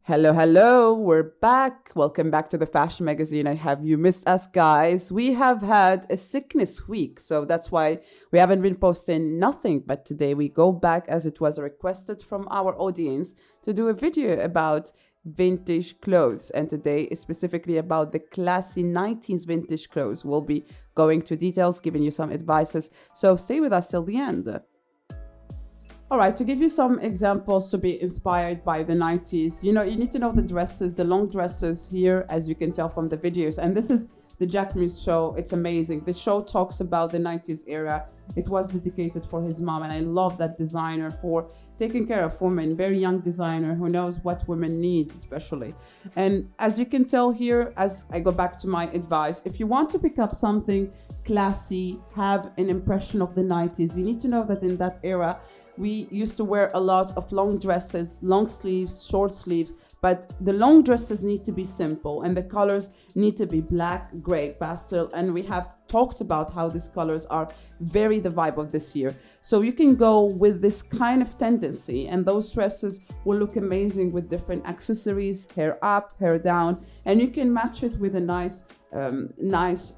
Hello, hello, we're back. Welcome back to the Fashion Magazine. I have you missed us, guys. We have had a sickness week, so that's why we haven't been posting nothing. But today we go back as it was requested from our audience to do a video about vintage clothes. And today is specifically about the classy 90s vintage clothes. We'll be going to details, giving you some advices. So stay with us till the end. All right, to give you some examples to be inspired by the 90s, you need to know the dresses, the long dresses here, as you can tell from the videos. And this is the Jacquemus show. It's amazing. The show talks about the 90s era. It was dedicated for his mom. And I love that designer for taking care of women, very young designer who knows what women need, especially. And as you can tell here, as I go back to my advice, if you want to pick up something classy, have an impression of the 90s, you need to know that in that era, we used to wear a lot of long dresses, long sleeves, short sleeves, but the long dresses need to be simple and the colors need to be black, gray, pastel. And we have talked about how these colors are very the vibe of this year. So you can go with this kind of tendency and those dresses will look amazing with different accessories, hair up, hair down, and you can match it with a nice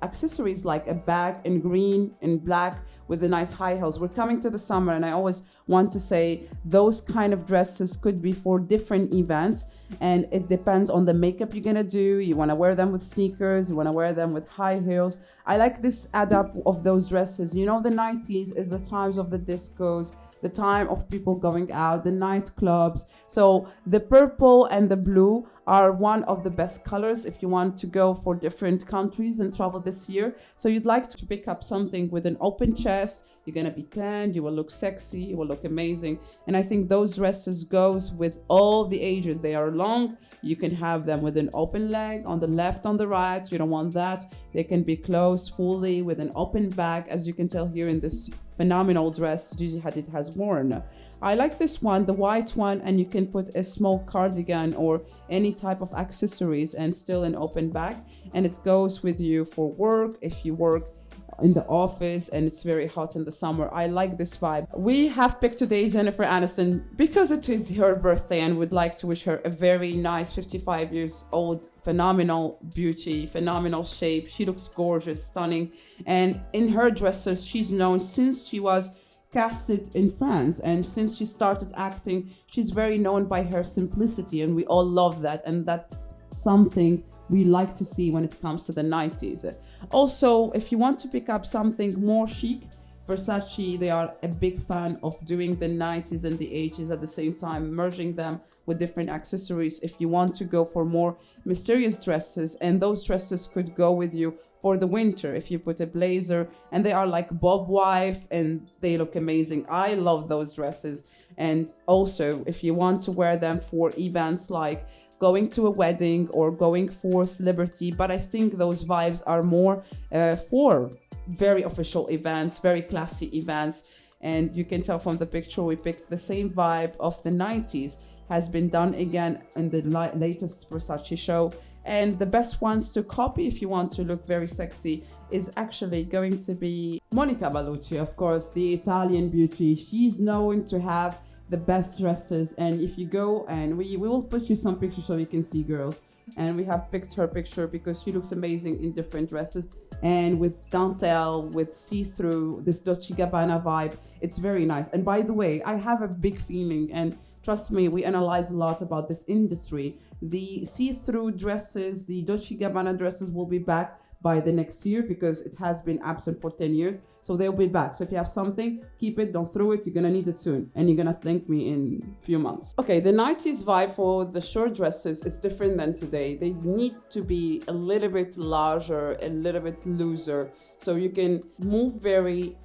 accessories like a bag in green and black with the nice high heels. We're coming to the summer and I always want to say those kind of dresses could be for different events and it depends on the makeup you're gonna do. You want to wear them with sneakers, you want to wear them with high heels. I like this add up of those dresses. The 90s is the times of the discos, the time of people going out, the nightclubs. So the purple and the blue are one of the best colors if you want to go for different countries and travel this year. So you'd like to pick up something with an open chest. You're gonna be tanned, you will look sexy, you will look amazing. And I think those dresses goes with all the ages. They are long, you can have them with an open leg on the left, on the right. You don't want that. They can be closed fully with an open back, as you can tell here in this phenomenal dress Gigi Hadid has worn. I like this one, the white one, and you can put a small cardigan or any type of accessories and still an open back. And it goes with you for work, if you work in the office and it's very hot in the summer. I like this vibe. We have picked today Jennifer Aniston because it is her birthday and would like to wish her a very nice 55 years old, phenomenal beauty, phenomenal shape. She looks gorgeous, stunning. And in her dresses, she's known since she was casted in France and since she started acting, she's very known by her simplicity and we all love that, and that's something we like to see when it comes to the 90s. Also, if you want to pick up something more chic, Versace, they are a big fan of doing the 90s and the 80s at the same time, merging them with different accessories. If you want to go for more mysterious dresses, and those dresses could go with you for the winter if you put a blazer, and they are like bob wife and they look amazing. I love those dresses. And also if you want to wear them for events like going to a wedding or going for celebrity, but I think those vibes are more for very official events, very classy events. And you can tell from the picture we picked the same vibe of the 90s has been done again in the latest Versace show. And the best ones to copy if you want to look very sexy is actually going to be Monica Bellucci, of course, the Italian beauty. She's known to have the best dresses, and if you go, and we will put you some pictures so you can see, girls, and we have picked her picture because she looks amazing in different dresses and with dentelle, with see-through, this Dolce & Gabbana vibe. It's very nice. And by the way, I have a big feeling, and trust me, we analyze a lot about this industry. The see-through dresses, the Dolce & Gabbana dresses will be back by the next year because it has been absent for 10 years. So they'll be back. So if you have something, keep it, don't throw it. You're going to need it soon. And you're going to thank me in a few months. Okay, the 90s vibe for the short dresses is different than today. They need to be a little bit larger, a little bit looser, so you can move very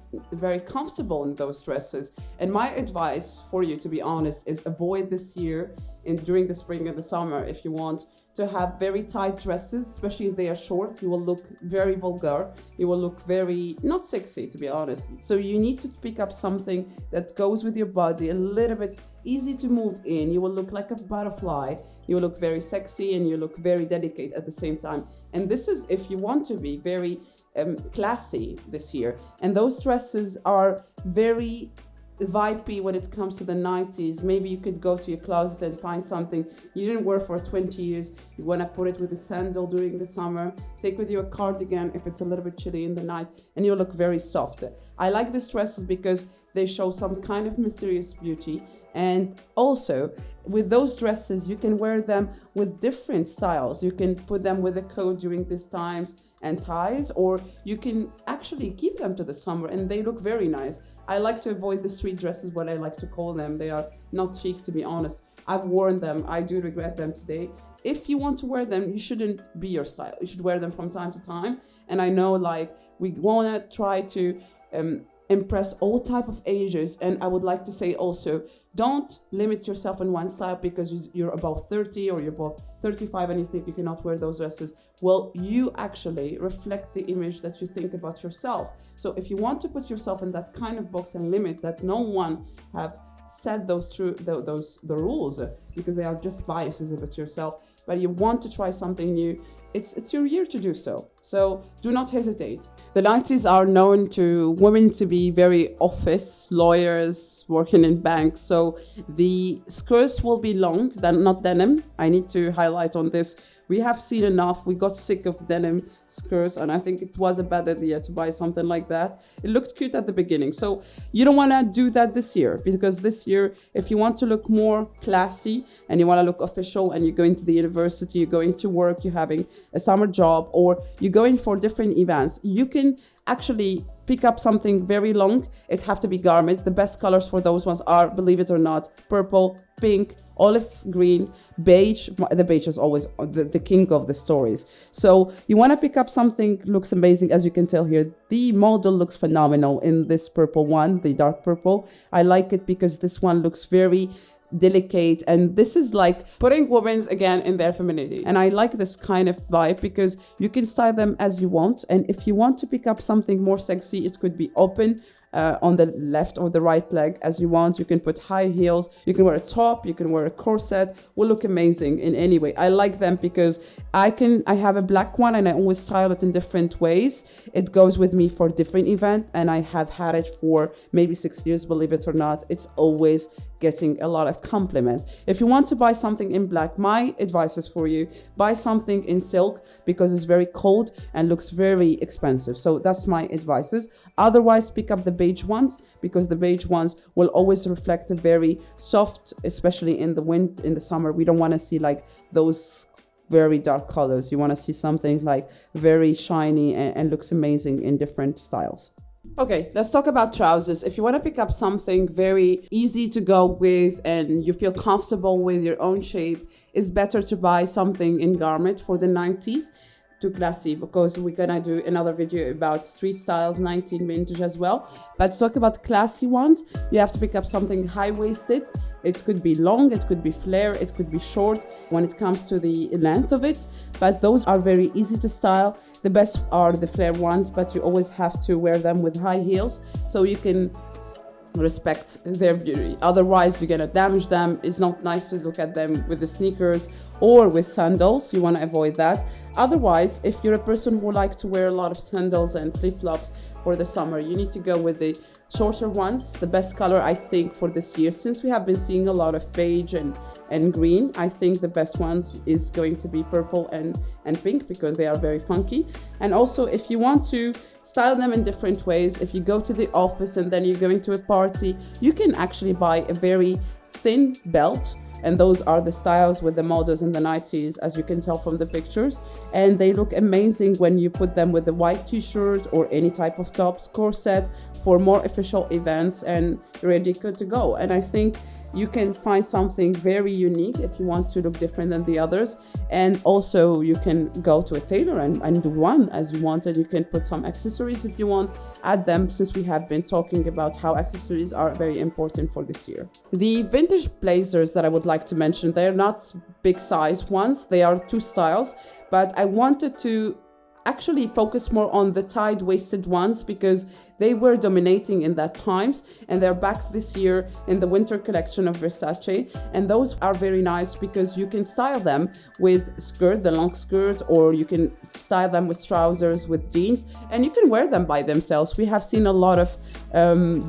comfortable in those dresses. And my advice for you, to be honest, is avoid this year during the spring and the summer. If you want to have very tight dresses, especially if they are short, you will look very vulgar. You will look very not sexy, to be honest. So you need to pick up something that goes with your body, a little bit easy to move in. You will look like a butterfly. You will look very sexy and you look very delicate at the same time. And this is if you want to be very classy this year. And those dresses are very vibey when it comes to the 90s. Maybe you could go to your closet and find something you didn't wear for 20 years. You want to put it with a sandal during the summer. Take with you a cardigan if it's a little bit chilly in the night, and you'll look very soft. I like these dresses because they show some kind of mysterious beauty. And also, with those dresses, you can wear them with different styles. You can put them with a coat during these times and ties, or you can actually keep them to the summer and they look very nice. I like to avoid the street dresses, what I like to call them. They are not chic, to be honest. I've worn them. I do regret them today. If you want to wear them, you shouldn't be your style. You should wear them from time to time. And I know, like, we want to try to impress all type of ages. And I would like to say also, don't limit yourself in one style because you're above 30 or you're above 35 and you think you cannot wear those dresses. Well, you actually reflect the image that you think about yourself. So if you want to put yourself in that kind of box and limit that no one have said the rules, because they are just biases about yourself, but you want to try something new, it's your year to do so. So do not hesitate. The 90s are known to women to be very office, lawyers, working in banks. So the skirts will be long, not denim. I need to highlight on this. We have seen enough. We got sick of denim skirts, and I think it was a bad idea to buy something like that. It looked cute at the beginning. So you don't want to do that this year, because this year, if you want to look more classy and you want to look official and you're going to the university, you're going to work, you're having a summer job, or you're going for different events, you can actually pick up something very long. It have to be garment. The best colors for those ones are, believe it or not, purple, pink, olive green, beige. The beige is always the king of the stories. So you want to pick up something, looks amazing. As you can tell here, the model looks phenomenal in this purple one, the dark purple. I like it because this one looks very delicate, and this is like putting women again in their femininity. And I like this kind of vibe because you can style them as you want. And if you want to pick up something more sexy, it could be open on the left or the right leg as you want. You can put high heels, you can wear a top, you can wear a corset, will look amazing in any way. I like them because I have a black one and I always style it in different ways. It goes with me for different event, and I have had it for maybe 6 years, believe it or not. It's always getting a lot of compliment. If you want to buy something in black, my advice is for you, buy something in silk because it's very cold and looks very expensive. So that's my advices. Otherwise, pick up the beige ones because the beige ones will always reflect a very soft, especially in the summer. We don't want to see like those very dark colors. You want to see something like very shiny and looks amazing in different styles. Okay, let's talk about trousers. If you want to pick up something very easy to go with and you feel comfortable with your own shape, it's better to buy something in garment for the 90s. Too classy, because we're gonna do another video about street styles, 19 vintage as well. But to talk about classy ones, you have to pick up something high-waisted. It could be long, it could be flare, it could be short when it comes to the length of it. But those are very easy to style. The best are the flare ones, but you always have to wear them with high heels so you can respect their beauty. Otherwise, you're gonna damage them. It's not nice to look at them with the sneakers or with sandals. You want to avoid that. Otherwise, if you're a person who like to wear a lot of sandals and flip-flops for the summer, you need to go with the shorter ones. The best color, I think, for this year, since we have been seeing a lot of beige and green, I think the best ones is going to be purple and pink because they are very funky. And also, if you want to style them in different ways, if you go to the office and then you're going to a party, you can actually buy a very thin belt. And those are the styles with the models in the 90s, as you can tell from the pictures. And they look amazing when you put them with the white t-shirt or any type of tops, corset for more official events, and you're ready to go. And I think you can find something very unique if you want to look different than the others. And also you can go to a tailor and do one as you want, and you can put some accessories if you want, add them, since we have been talking about how accessories are very important for this year. The vintage blazers that I would like to mention, they're not big size ones, they are two styles, but I wanted to actually focus more on the tight waisted ones because They were dominating in that times, and they're back this year in the winter collection of Versace. And those are very nice because you can style them with skirt, the long skirt, or you can style them with trousers, with jeans, and you can wear them by themselves. We have seen a lot of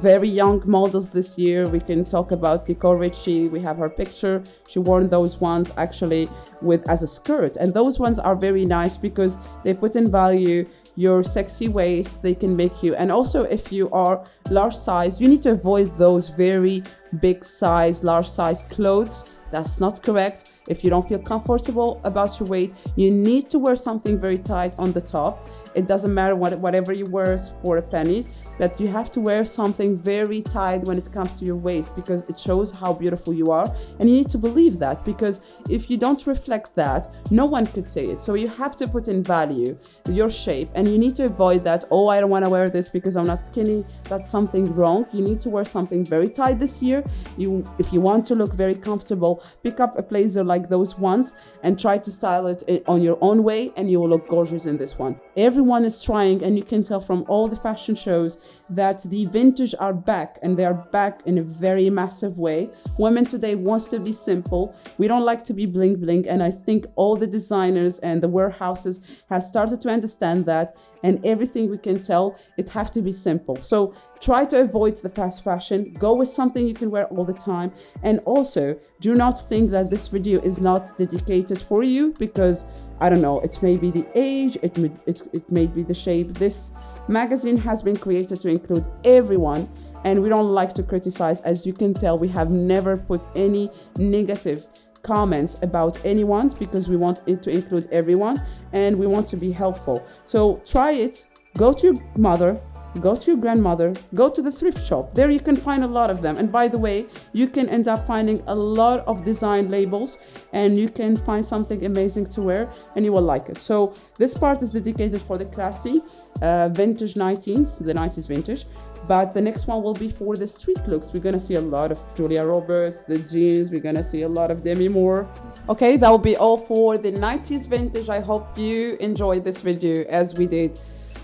very young models this year. We can talk about Nicole Richie. We have her picture. She wore those ones actually with as a skirt, and those ones are very nice because they put in value your sexy waist. They can make you, and also if you are large size, you need to avoid those very big size, large size clothes. That's not correct. If you don't feel comfortable about your weight, you need to wear something very tight on the top. It doesn't matter whatever you wear for a penny, but you have to wear something very tight when it comes to your waist because it shows how beautiful you are. And you need to believe that, because if you don't reflect that, no one could say it. So you have to put in value your shape, and you need to avoid that, oh, I don't want to wear this because I'm not skinny. That's something wrong. You need to wear something very tight this year. If you want to look very comfortable, pick up a blazer like those ones and try to style it on your own way, and you will look gorgeous in this one. Everyone is trying, and you can tell from all the fashion shows that the vintage are back, and they are back in a very massive way. Women today wants to be simple. We don't like to be bling bling, and I think all the designers and the warehouses has started to understand that, and everything we can tell, it have to be simple. So try to avoid the fast fashion. Go with something you can wear all the time. And also, do not think that this video is not dedicated for you because, I don't know, it may be the age, it may be the shape. This magazine has been created to include everyone, and we don't like to criticize. As you can tell, we have never put any negative comments about anyone because we want it to include everyone and we want to be helpful. So try it. Go to your mother, go to your grandmother, go to the thrift shop. There you can find a lot of them. And by the way, you can end up finding a lot of design labels, and you can find something amazing to wear and you will like it. So this part is dedicated for the classy vintage 90s, the 90s vintage. But the next one will be for the street looks. We're gonna see a lot of Julia Roberts, the jeans. We're gonna see a lot of Demi Moore. Okay, that will be all for the 90s vintage. I hope you enjoyed this video as we did.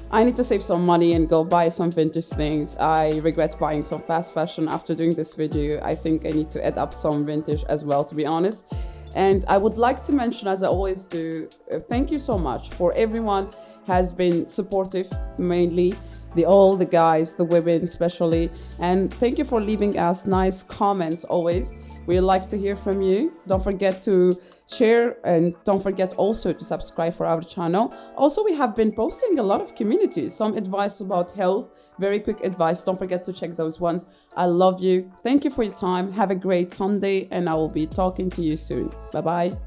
I need to save some money and go buy some vintage things. I regret buying some fast fashion after doing this video. I think I need to add up some vintage as well, to be honest. And I would like to mention, as I always do, thank you so much for everyone has been supportive, mainly all the guys, the women especially, and thank you for leaving us nice comments always. We like to hear from you. Don't forget to share, and don't forget also to subscribe for our channel. Also, we have been posting a lot of communities, some advice about health, very quick advice. Don't forget to check those ones. I love you. Thank you for your time. Have a great Sunday, and I will be talking to you soon. Bye bye.